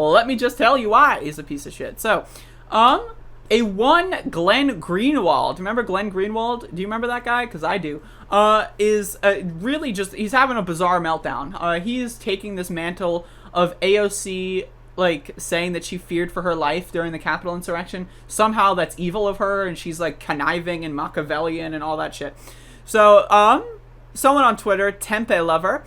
let me just tell you why he's a piece of shit. So, a one Glenn Greenwald, remember Glenn Greenwald? Do you remember that guy? Because I do. Is really just, he's having a bizarre meltdown. He is taking this mantle of AOC, like, saying that she feared for her life during the Capitol insurrection. Somehow that's evil of her, and she's, like, conniving and Machiavellian and all that shit. So, someone on Twitter, Tempe Lover,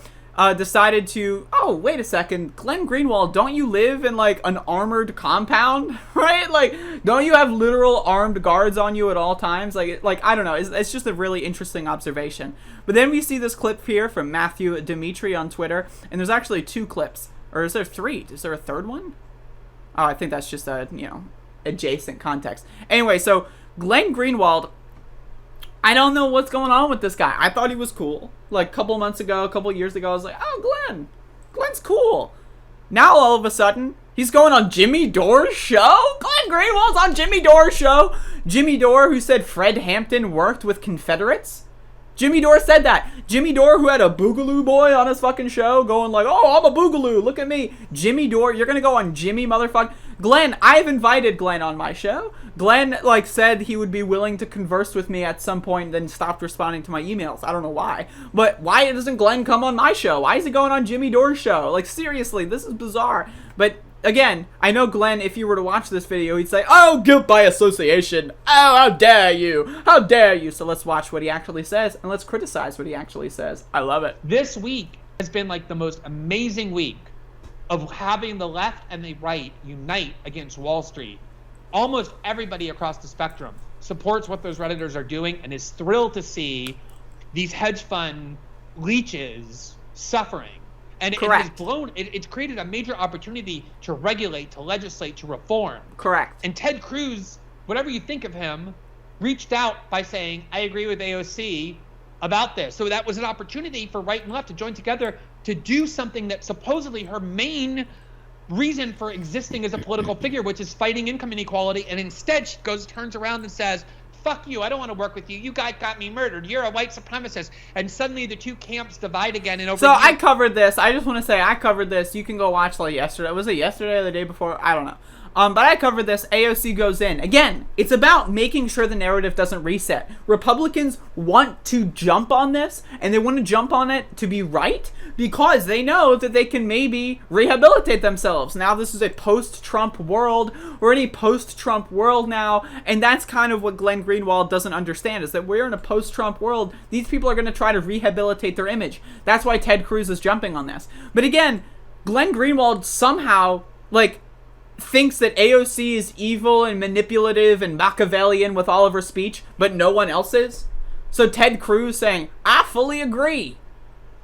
decided to, oh, wait a second, Glenn Greenwald, don't you live in, like, an armored compound, right? Like, don't you have literal armed guards on you at all times? Like I don't know, it's just a really interesting observation. But then we see this clip here from Matthew Dimitri on Twitter, and there's actually 2 clips. Or is there 3? Is there a third one? Oh, I think that's just a, adjacent context. Anyway, so Glenn Greenwald, I don't know what's going on with this guy. I thought he was cool. Like, a couple months ago, a couple years ago, I was like, oh, Glenn's cool. Now, all of a sudden, he's going on Jimmy Dore's show? Glenn Greenwald's on Jimmy Dore's show? Jimmy Dore, who said Fred Hampton worked with Confederates? Jimmy Dore said that. Jimmy Dore, who had a Boogaloo boy on his fucking show, going like, oh, I'm a Boogaloo, look at me. Jimmy Dore, you're gonna go on Jimmy motherfucker. Glenn, I've invited Glenn on my show. Glenn, like, said he would be willing to converse with me at some point, then stopped responding to my emails. I don't know why. But why doesn't Glenn come on my show? Why is he going on Jimmy Dore's show? Like, seriously, this is bizarre. But again, I know Glenn, if you were to watch this video, he'd say, oh, guilt by association. Oh, how dare you? How dare you? So let's watch what he actually says, and let's criticize what he actually says. I love it. This week has been like the most amazing week of having the left and the right unite against Wall Street. Almost everybody across the spectrum supports what those Redditors are doing and is thrilled to see these hedge fund leeches suffering. And Correct. It's created a major opportunity to regulate, to legislate, to reform. Correct. And Ted Cruz, whatever you think of him, reached out by saying, I agree with AOC about this. So that was an opportunity for right and left to join together to do something that supposedly her main reason for existing as a political figure, which is fighting income inequality. And instead she turns around and says, fuck you, I don't want to work with you. You guys got me murdered. You're a white supremacist. And suddenly the 2 camps divide again. And so I covered this. I just want to say I covered this. You can go watch like yesterday. Was it yesterday or the day before? I don't know. But I covered this. AOC goes in. Again, it's about making sure the narrative doesn't reset. Republicans want to jump on this, and they want to jump on it to be right because they know that they can maybe rehabilitate themselves. Now, this is a post-Trump world. We're in a post-Trump world now, and that's kind of what Glenn Greenwald doesn't understand, is that we're in a post-Trump world. These people are going to try to rehabilitate their image. That's why Ted Cruz is jumping on this. But again, Glenn Greenwald somehow, like, thinks that AOC is evil and manipulative and Machiavellian with all of her speech, but no one else is. So Ted Cruz saying, I fully agree.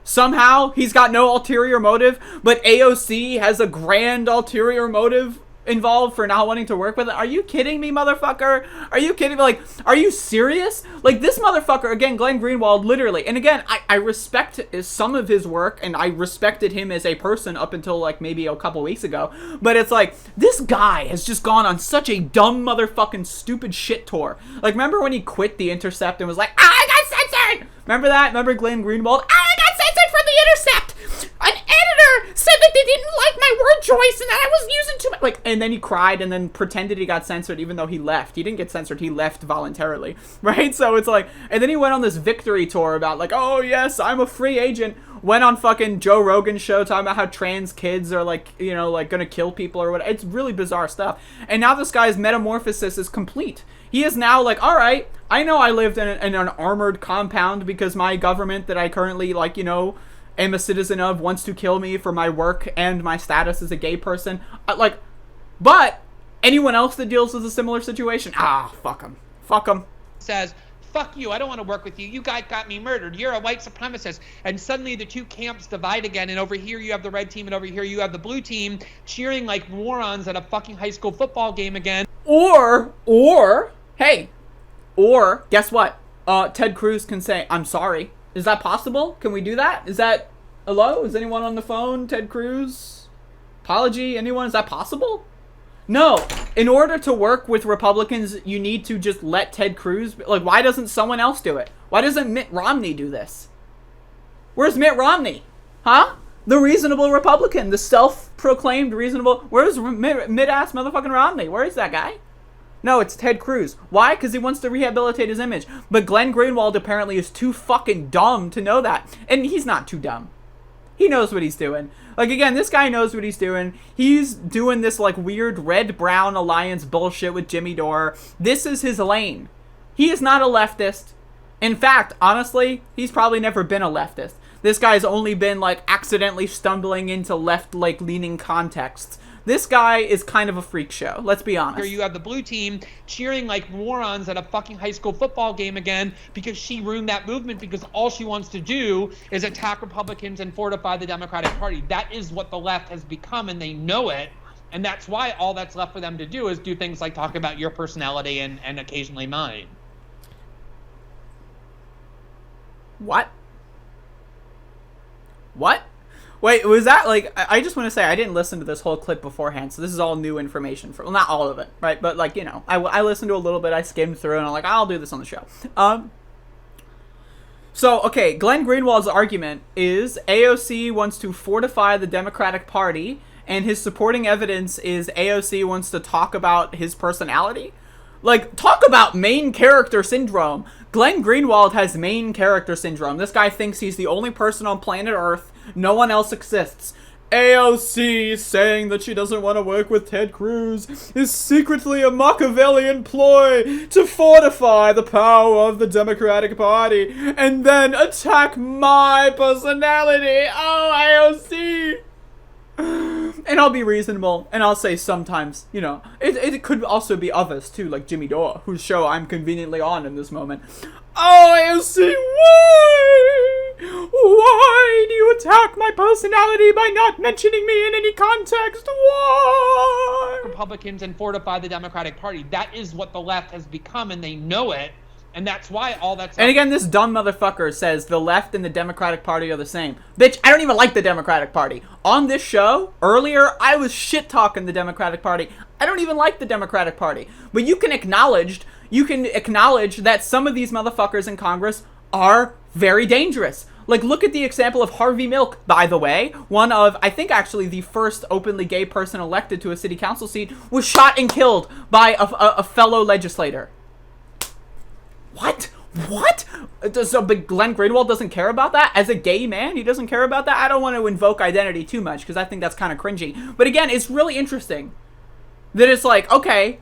Somehow he's got no ulterior motive, but AOC has a grand ulterior motive involved for not wanting to work with it. Are you kidding me, motherfucker? Are you kidding me? Like, are you serious? Like, this motherfucker, again, Glenn Greenwald, literally, and again, I respect some of his work, and I respected him as a person up until, like, maybe a couple weeks ago, but it's like, this guy has just gone on such a dumb motherfucking stupid shit tour. Like, remember when he quit The Intercept and was like, I got censored! Remember that? Remember Glenn Greenwald? I got censored from The Intercept! An editor said that they didn't like my word choice and that I was using too much. Like, and then he cried and then pretended he got censored even though he left. He didn't get censored. He left voluntarily, right? So it's like, and then he went on this victory tour about like, oh yes, I'm a free agent. Went on fucking Joe Rogan's show talking about how trans kids are like, you know, like gonna kill people or whatever. It's really bizarre stuff. And now this guy's metamorphosis is complete. He is now like, all right, I know I lived in an armored compound because my government that I currently, like, you know, am a citizen of wants to kill me for my work and my status as a gay person. But anyone else that deals with a similar situation, fuck them. Fuck them. Says, fuck you, I don't want to work with you. You guys got me murdered. You're a white supremacist. And suddenly the 2 camps divide again, and over here you have the red team, and over here you have the blue team cheering like morons at a fucking high school football game again. Or guess what? Ted Cruz can say, I'm sorry. Is that possible? Can we do that? Is that... Hello? Is anyone on the phone? Ted Cruz? Apology? Anyone? Is that possible? No. In order to work with Republicans, you need to just let Ted Cruz... Like, why doesn't someone else do it? Why doesn't Mitt Romney do this? Where's Mitt Romney? Huh? The reasonable Republican, the self-proclaimed reasonable. Where's mid-ass motherfucking Romney? Where is that guy? No, it's Ted Cruz. Why? Because he wants to rehabilitate his image. But Glenn Greenwald apparently is too fucking dumb to know that. And he's not too dumb. He knows what he's doing. Like, again, this guy knows what he's doing. He's doing this, like, weird red-brown alliance bullshit with Jimmy Dore. This is his lane. He is not a leftist. In fact, honestly, he's probably never been a leftist. This guy's only been, like, accidentally stumbling into left, like, leaning contexts. This guy is kind of a freak show. Let's be honest. Here you have the blue team cheering like morons at a fucking high school football game again because she ruined that movement because all she wants to do is attack Republicans and fortify the Democratic Party. That is what the left has become, and they know it. And that's why all that's left for them to do is do things like talk about your personality and occasionally mine. What? What? Wait, was that, like, I just want to say, I didn't listen to this whole clip beforehand, so this is all new information. Well, not all of it, right? But, like, you know, I listened to a little bit, I skimmed through, and I'm like, I'll do this on the show. So, okay, Glenn Greenwald's argument is AOC wants to fortify the Democratic Party, and his supporting evidence is AOC wants to talk about his personality. Like, talk about main character syndrome. Glenn Greenwald has main character syndrome. This guy thinks he's the only person on planet Earth. No one else exists. AOC saying that she doesn't want to work with Ted Cruz is secretly a Machiavellian ploy to fortify the power of the Democratic Party and then attack my personality. Oh, AOC. And I'll be reasonable, and I'll say sometimes, you know, it could also be others, too, like Jimmy Dore, whose show I'm conveniently on in this moment. Oh, AOC, why? Why do you attack my personality by not mentioning me in any context? Why? Republicans and fortify the Democratic Party. That is what the left has become, and they know it. And that's why all that's... And again, this dumb motherfucker says the left and the Democratic Party are the same. Bitch, I don't even like the Democratic Party. On this show, earlier, I was shit-talking the Democratic Party. I don't even like the Democratic Party. But you can acknowledge that some of these motherfuckers in Congress are very dangerous. Like, look at the example of Harvey Milk, by the way. One of, I think actually the first openly gay person elected to a city council seat was shot and killed by a fellow legislator. What? So, but Glenn Greenwald doesn't care about that? As a gay man, he doesn't care about that? I don't want to invoke identity too much, because I think that's kind of cringy. But again, it's really interesting that it's like, okay,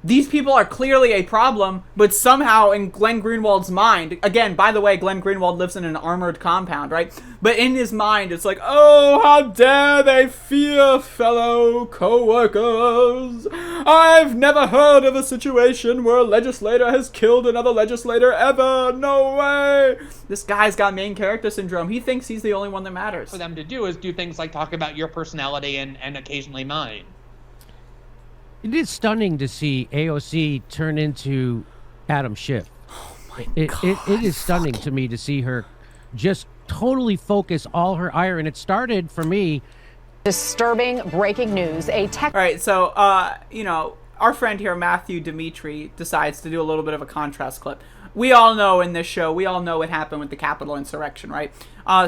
these people are clearly a problem, but somehow in Glenn Greenwald's mind, again, by the way, Glenn Greenwald lives in an armored compound, right? But in his mind, it's like, oh, how dare they fear fellow co-workers. I've never heard of a situation where a legislator has killed another legislator ever. No way. This guy's got main character syndrome. He thinks he's the only one that matters. For them to do is do things like talk about your personality and occasionally mine. It is stunning to see AOC turn into Adam Schiff. Oh my God. It is stunning to me to see her just totally focus all her ire. And it started for me. Disturbing breaking news. A tech. All right, so, you know, our friend here, Matthew Dimitri, decides to do a little bit of a contrast clip. We all know in this show, we all know what happened with the Capitol insurrection, right?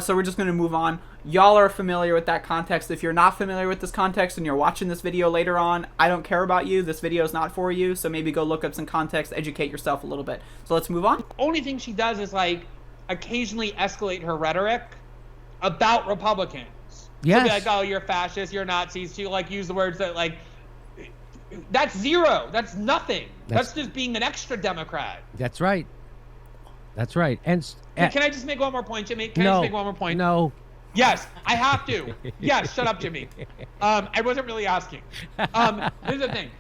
So we're just going to move on. Y'all are familiar with that context. If you're not familiar with this context and you're watching this video later on, I don't care about you. This video is not for you, so maybe go look up some context, educate yourself a little bit. So let's move on. Only thing she does is, like, occasionally escalate her rhetoric about Republicans. Yes. She'll be like, oh, you're fascist, you're Nazis. She'll, like, use the words that, like, that's zero. That's nothing. That's just being an extra Democrat. That's right. That's right. And can I just make one more point, Jimmy? Can I just make one more point? No. Yes, I have to. Yes, shut up, Jimmy. I wasn't really asking. Here's the thing.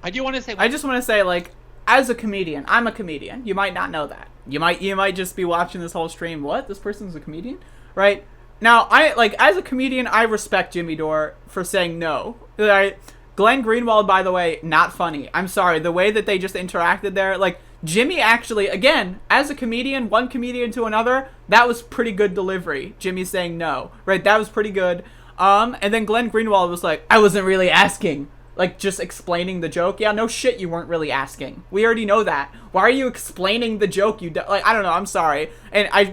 I do want to say. I just want to say, like, as a comedian, I'm a comedian. You might not know that. You might just be watching this whole stream. What? This person's a comedian, right? Now, as a comedian, I respect Jimmy Dore for saying no. Right? Glenn Greenwald, by the way, not funny. I'm sorry. The way that they just interacted there, like, Jimmy actually, again, as a comedian, one comedian to another, that was pretty good delivery. Jimmy saying no, right? That was pretty good. And then Glenn Greenwald was like, I wasn't really asking. Like, just explaining the joke. Yeah, no shit, you weren't really asking. We already know that. Why are you explaining the joke? Like, I don't know, I'm sorry. And I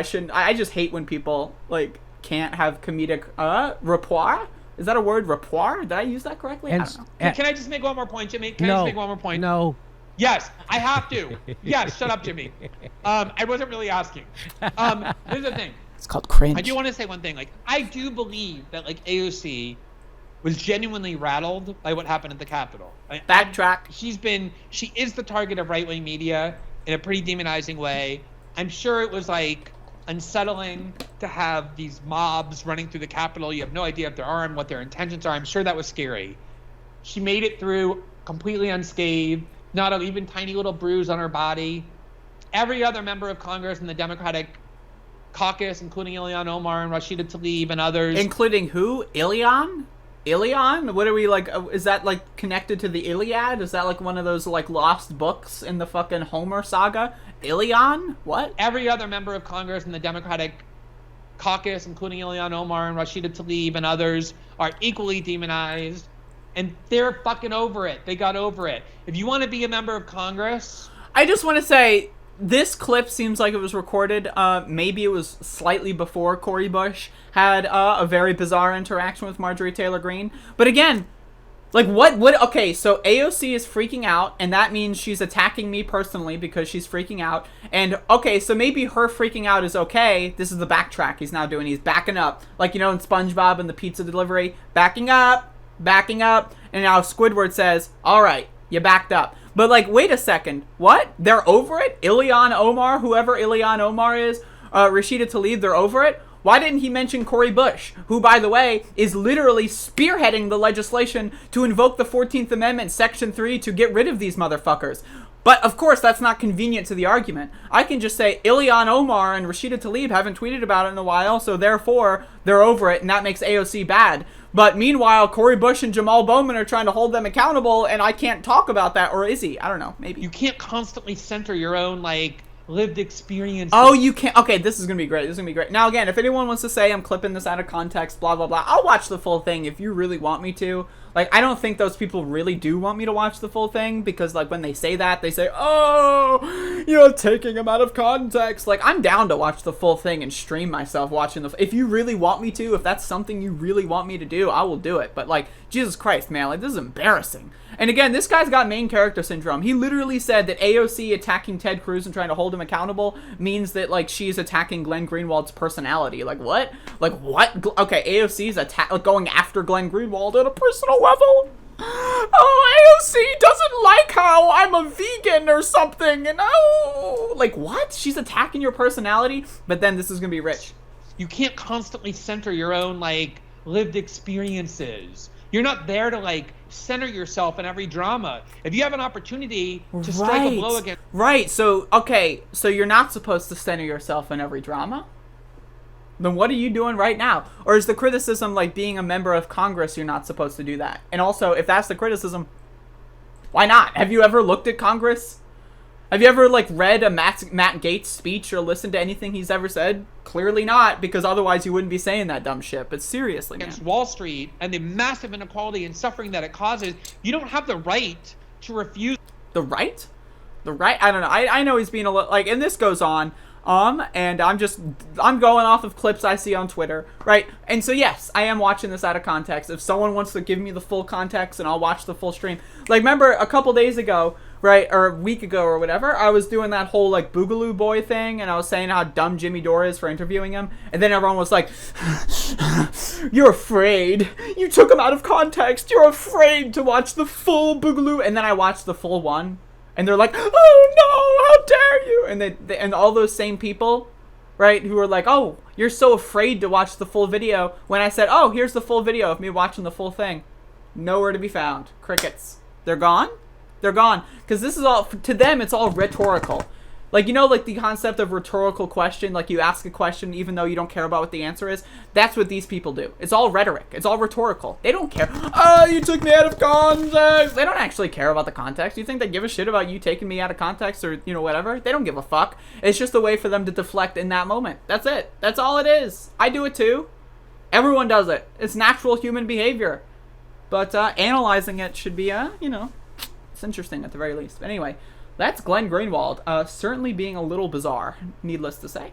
shouldn't, I just hate when people, like, can't have comedic rapport. Is that a word, rapport? Did I use that correctly? I don't know. Can I just make one more point, Jimmy? Can I just make one more point? No. Yes, I have to. Yes, shut up, Jimmy. I wasn't really asking. Here's the thing. It's called cringe. I do want to say one thing. Like, I do believe that, like, AOC was genuinely rattled by what happened at the Capitol. Backtrack. She is the target of right-wing media in a pretty demonizing way. I'm sure it was, like, unsettling to have these mobs running through the Capitol. You have no idea if they're armed, what their intentions are. I'm sure that was scary. She made it through completely unscathed, not an even tiny little bruise on her body. Every other member of Congress in the Democratic caucus, including Ilhan Omar and Rashida Tlaib and others. Including who? Ilhan? Ilhan? What are we, like, is that, like, connected to the Iliad? Is that, like, one of those, like, lost books in the fucking Homer saga? Ilhan? What? Every other member of Congress in the Democratic caucus, including Ilhan Omar and Rashida Tlaib and others, are equally demonized. And they're fucking over it. They got over it. If you want to be a member of Congress... I just want to say, this clip seems like it was recorded, maybe it was slightly before Cori Bush had a very bizarre interaction with Marjorie Taylor Greene. But again, like, okay, so AOC is freaking out, and that means she's attacking me personally because she's freaking out. And, okay, so maybe her freaking out is okay. This is the backtrack he's now doing. He's backing up. Like, you know, in SpongeBob and the pizza delivery, backing up, and now Squidward says, all right, you backed up. But, like, wait a second. What? They're over it? Ilhan Omar, whoever Ilhan Omar is, Rashida Tlaib, they're over it? Why didn't he mention Cori Bush, who, by the way, is literally spearheading the legislation to invoke the 14th Amendment, Section 3, to get rid of these motherfuckers? But, of course, that's not convenient to the argument. I can just say Ilhan Omar and Rashida Tlaib haven't tweeted about it in a while, so therefore, they're over it, and that makes AOC bad. But meanwhile, Cori Bush and Jamal Bowman are trying to hold them accountable, and I can't talk about that, or is he? I don't know, maybe. You can't constantly center your own, like, lived experience. Oh, you can't. Okay, this is going to be great. This is going to be great. Now, again, if anyone wants to say I'm clipping this out of context, blah, blah, blah, I'll watch the full thing if you really want me to. Like, I don't think those people really do want me to watch the full thing because, like, when they say that, they say, oh, you're taking them out of context. Like, I'm down to watch the full thing and stream myself watching the... If you really want me to, if that's something you really want me to do, I will do it. But, like, Jesus Christ, man, like, this is embarrassing. And again, this guy's got main character syndrome. He literally said that AOC attacking Ted Cruz and trying to hold him accountable means that, like, she's attacking Glenn Greenwald's personality. Like, what? Like, what? Okay, AOC's going after Glenn Greenwald at a personal level? Oh, AOC doesn't like how I'm a vegan or something. And oh, like, what? She's attacking your personality? But then this is going to be rich. You can't constantly center your own, like, lived experiences. You're not there to, like, center yourself in every drama. If you have an opportunity to strike a blow against... Right, so, okay, so you're not supposed to center yourself in every drama? Then what are you doing right now? Or is the criticism, like, being a member of Congress, you're not supposed to do that? And also, if that's the criticism, why not? Have you ever looked at Congress? Have you ever, like, read a Matt Gaetz speech or listened to anything he's ever said? Clearly not, because otherwise you wouldn't be saying that dumb shit. But seriously, man. Against Wall Street and the massive inequality and suffering that it causes, you don't have the right to refuse. The right? The right? I don't know. I know he's being a little, like, and this goes on. And I'm going off of clips I see on Twitter, right? And so, yes, I am watching this out of context. If someone wants to give me the full context, and I'll watch the full stream. Like, remember a couple days ago, right, or a week ago or whatever, I was doing that whole, like, Boogaloo Boy thing, and I was saying how dumb Jimmy Dore is for interviewing him, and then everyone was like, you're afraid. You took him out of context. You're afraid to watch the full Boogaloo. And then I watched the full one. And they're like, oh no, how dare you? And and all those same people, right, who are like, oh, you're so afraid to watch the full video. When I said, oh, here's the full video of me watching the full thing. Nowhere to be found. Crickets. They're gone? They're gone. Because this is all, to them, it's all rhetorical. Like, you know, like the concept of rhetorical question, like you ask a question even though you don't care about what the answer is. That's what these people do. It's all rhetoric. It's all rhetorical. They don't care. Oh, you took me out of context. They don't actually care about the context. You think they give a shit about you taking me out of context or, you know, whatever? They don't give a fuck. It's just a way for them to deflect in that moment. That's it. That's all it is. I do it too. Everyone does it. It's natural human behavior. But analyzing it should be, you know, it's interesting at the very least. But anyway, that's Glenn Greenwald, certainly being a little bizarre, needless to say.